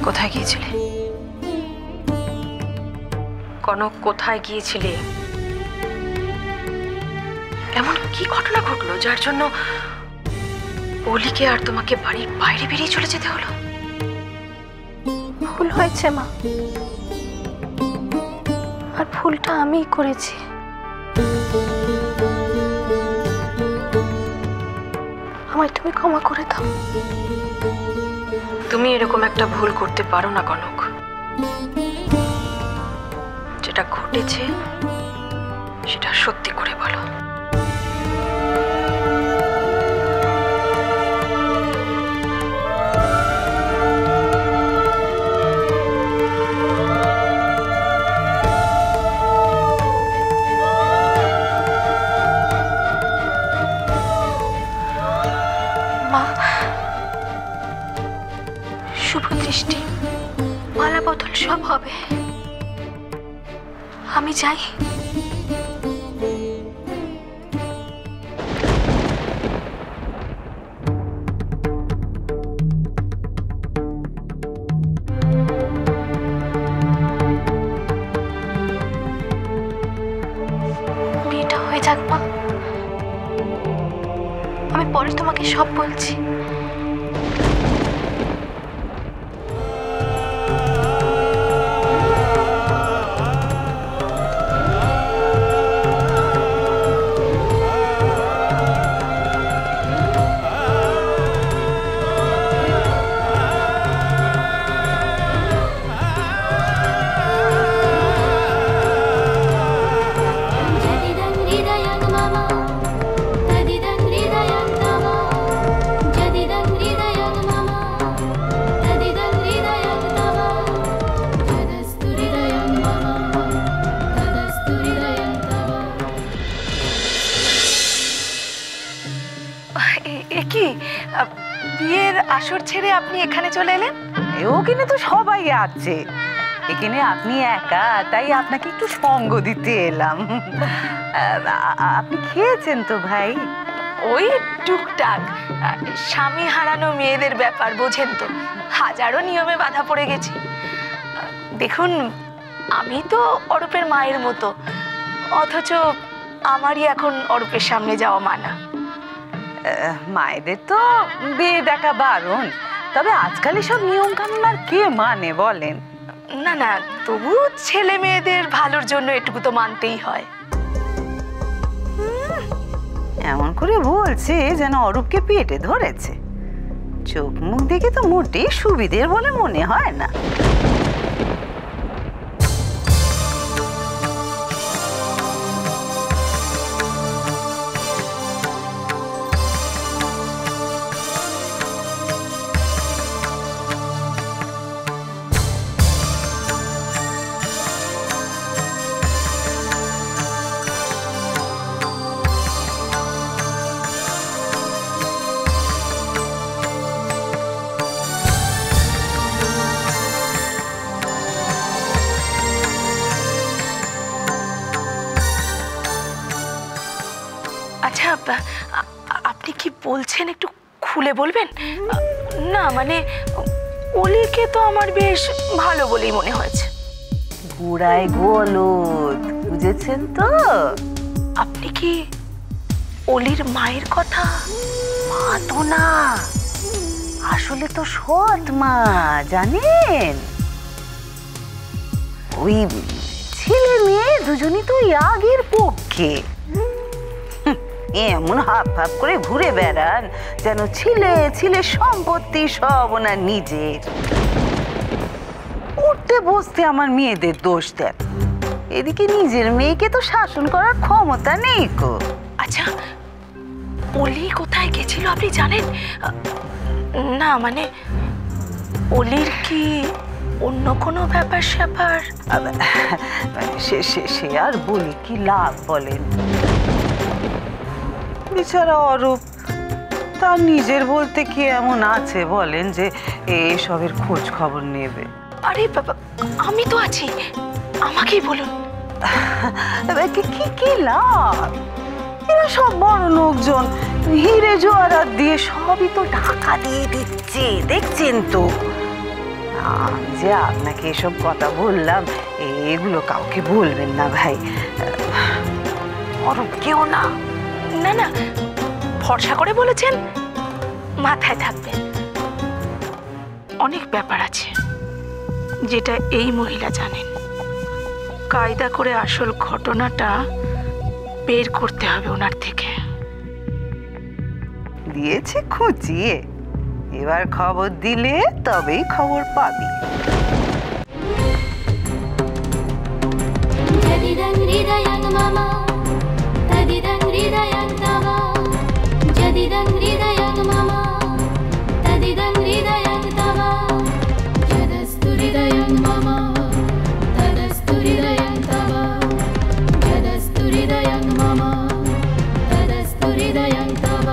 কোথায় গিয়েছিলে কনক? কোথায় গিয়েছিলে? এমন কি ঘটনা ঘটলো যার জন্য অলিকে আর তোমাকে বাড়ির বাইরে বেরিয়ে চলে যেতে হলো? ভুল হয়েছে মা, আর ভুলটা আমিই করেছি। আমায় তুমি ক্ষমা করে দাও। তুমি এরকম একটা ভুল করতে পারো না কনক। যেটা ঘটেছে সেটা সত্যি করে বলো। মা, শুভ দৃষ্টি, মালা বদল সব হবে। আমি যাই। বিয়েটা হয়ে যাক মা, আমি পরে তোমাকে সব বলছি। কি বিয়ের আসর ছেড়ে আপনি এখানে চলে এলেন? ওখানে তো সবাই আছে, এখানে আপনি একা, তাই আপনাকে একটু সঙ্গ দিতে এলাম। আপনি খেয়েছেন তো ভাই? ওই টুকটাক, স্বামী হারানো মেয়েদের ব্যাপার বোঝেন তো, হাজারো নিয়মে বাধা পড়ে গেছি। দেখুন, আমি তো অরূপের মায়ের মতো, অথচ আমারই এখন অরূপের সামনে যাওয়া মানা। মায়েদের তো বিয়ে দেখা বারণ, তবে আজকাল সব নিয়ম কানুন আর কে মানে বলেন? না না, তবু ছেলে মেয়েদের ভালোর জন্য এটুকু তো মানতেই হয়। এমন করে বলছে যেন অরূপকে পেটে ধরেছে। চোখ মুখ দেখে তো মোটেই সুবিধের বলে মনে হয় না। আচ্ছা, আপনি কি বলছেন একটু খুলে বলবেন? না মানে, অলিকে তো আমার বেশ ভালো বলেই মনে হয়েছে। বুড়ায় গোলদ, বুঝেছেন তো? আপনি কি অলির মায়ের কথা? মা তো না, আসলে তো সৎ মা, জানেন? ওই ছেলে মেয়ে দুজনই তো আগের পক্ষে। এমন হাফ হাফ করে ঘুরে বেড়ান যেন ছিলে ছিলে সম্পত্তি সব ওনার নিজের। উঠতে বসতে আমার মেয়েদের দোষ দেন, এদিকে নিজের মেয়েকে তো শাসন করার ক্ষমতা নেই কো। আচ্ছা, অলি কোথায় গেছিল আপনি জানেন? না মানে, অলির কি অন্য কোনো ব্যাপার স্যাপার? সে আর বলি কি লাভ বলেন? বেচারা অরূপ, তার নিজের বলতে কি এমন আছে বলেন যে এসবের খোঁজ খবর নেবে? আরে বাবা, আমি তো আছি, আমাকেই বলুন। কি লাভ? এরা সব বড় লোকজন, হিরে জোয়ারাত দিয়ে সবই তো ঢাকা দিয়ে দিচ্ছে, দেখছেন তো? আমি যে আপনাকে এসব কথা বললাম, এগুলো কাউকে বলবেন না ভাই। অরূপ কেউ না। না না, ভরসা করে বলেছেন, মাথায় থাকবে। অনেক ব্যাপার আছে যেটা এই মহিলা জানেন। কায়দা করে আসল ঘটনাটা বের করতে হবে ওনার থেকে। দিয়েছে খুঁচিয়ে, এবার খবর দিলে তবেই খবর পাবি। जदिदं हृदयं मम तदिदं हृदयं तव जदिदं हृदयं मम तदिदं हृदयं तव यदस्तु हृदयं मम तदस्तु हृदयं तव यदस्तु हृदयं मम तदस्तु हृदयं तव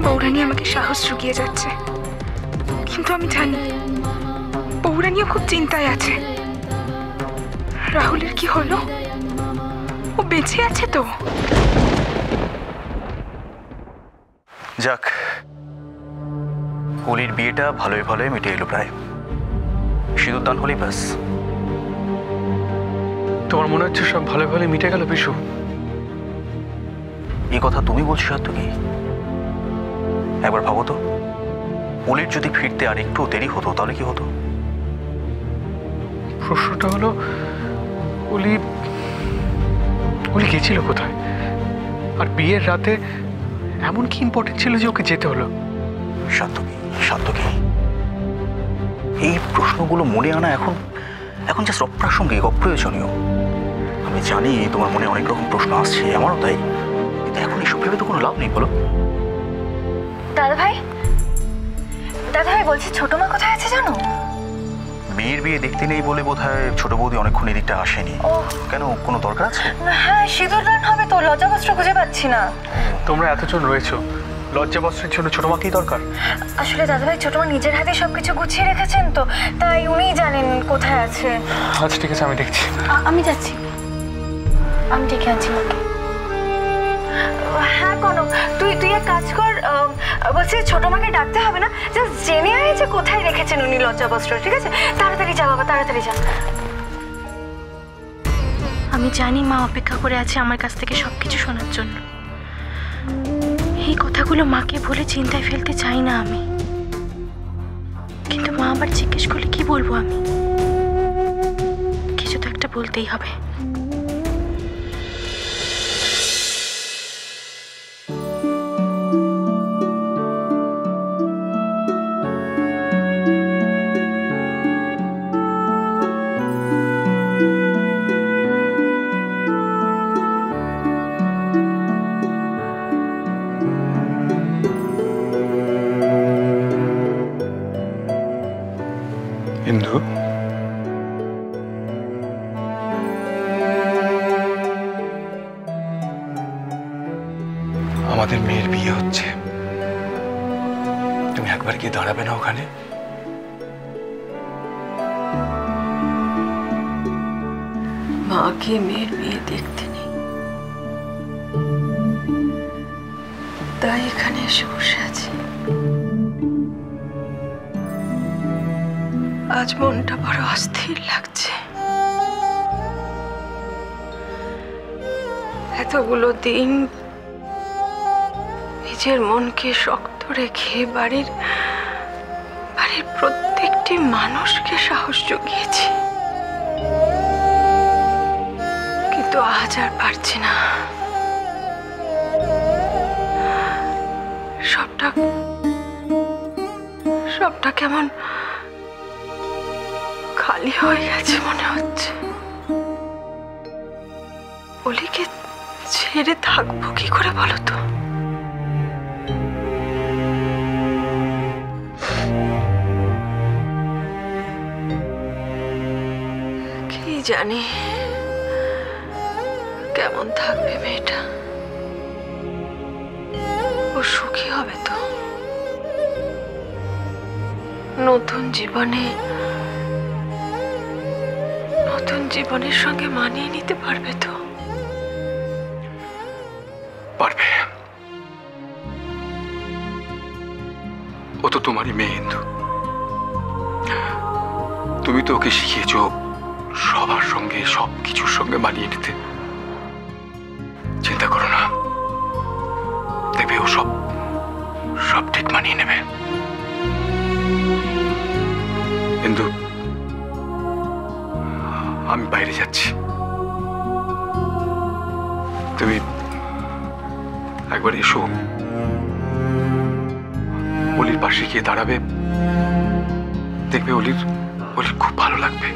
বৌরানী আমাকে সাহস জুগিয়ে যাচ্ছে, কিন্তু আমি জানি বৌরানীও খুব চিন্তায় আছে। রাহুলের কি হলো? ও বেঁচে আছে তো? যাক, কলির বিয়েটা ভালোই ভালোই মিটে এলো প্রায়। সিঁদুরদান হলেই ব্যাস। তোমার মনে হচ্ছে সব ভালো ভালো মিটে গেল বিশু? এই কথা তুমি বলছো সাত্তকী? একবার ভাবো তো, কলির যদি ফিরতে আর একটু দেরি হতো তাহলে কি হতো? প্রশ্নটা হলো, অলি গেছিল কোথায়? আর বিয়ের রাতে এমন কি ইম্পর্টেন্ট ছিল যে ওকে যেতে হলো? সাত্তকী, এই প্রশ্নগুলো মনে আনা এখন জাস্ট অপ্রাসঙ্গিক, অপ্রয়োজনীয়। আমি জানি তোমার মনে অনেক রকম প্রশ্ন আসছে, আমারও তাই, কিন্তু এখন এসব ভেবে তো কোনো লাভ নেই, বলো? দাদাভাই বলছি, ছোট মা কোথায় আছে জানো? মেয়ের বিয়ে দেখতে নেই বলে বোধহয় ছোট বৌদি অনেকক্ষণ এদিকটা আসেনি। কেন, কোনো দরকার আছে? হ্যাঁ, সিঁদুরদান হবে তো, লজ্জাবস্ত্র খুঁজে পাচ্ছি না। তোমরা এতজন রয়েছো, লজ্জা বস্ত্রের জন্য ছোট মাকেই দরকার? আসলে দাদাভাই ছোট মা নিজের হাতে সবকিছু গুছিয়ে রেখেছেন তো, তাই উনিই জানেন কোথায় আছে। আচ্ছা ঠিক আছে, আমি দেখছি। আমি যাচ্ছি, আমি ডেকে আনছি মাকে। হ্যাঁ কনক, তুই এক কাজ কর, বলছি ছোট মাকে ডাকতে হবে না, জাস্ট জেনে আয় যে কোথায় রেখেছেন উনি লজ্জাবস্ত্র। ঠিক আছে, তাড়াতাড়ি যা বাবা, তাড়াতাড়ি যা। আমি জানি মা অপেক্ষা করে আছে আমার কাছ থেকে সবকিছু শোনার জন্য। এই কথাগুলো মাকে বলে চিন্তায় ফেলতে চাই না আমি, কিন্তু মা আবার জিজ্ঞেস করলে কি বলবো আমি? কিছু তো একটা বলতেই হবে। ইন্দু, আমাদের মেয়ের বিয়ে হচ্ছে, তুমি একবার গিয়ে দাঁড়াবে না ওখানে? মাকে মেয়ের বিয়ে দেখতে নেই, তাই এখানে এসে বসে আছি। আজ মনটা বড় অস্থির লাগছে। এতগুলো দিন নিজের মনকে শক্ত রেখে বাড়ির প্রত্যেকটি মানুষকে সাহস জুগিয়েছি, কিন্তু আজ আর পারছি না। সবটা কেমন খালি হয়ে গেছে মনে হচ্ছে। অলিকে ছেড়ে থাকবো কি করে বলো তো? জানি কেমন থাকবে মেয়েটা। ও সুখী হবে তো? নতুন জীবনের সঙ্গে মানিয়ে নিতে পারবে তো? পারবে। ও তো তোমারই মেয়ে ইন্দু। তুমি তো ওকে শিখিয়েছো সবার সঙ্গে সব কিছুর সঙ্গে মানিয়ে নিতে। চিন্তা করো না, দেখবে ও সব ঠিক মানিয়ে নেবে। ইন্দু, আমি বাইরে যাচ্ছি, তুমি একবার এসো, অলির পাশে গিয়ে দাঁড়াবে, দেখবে অলির খুব ভালো লাগবে।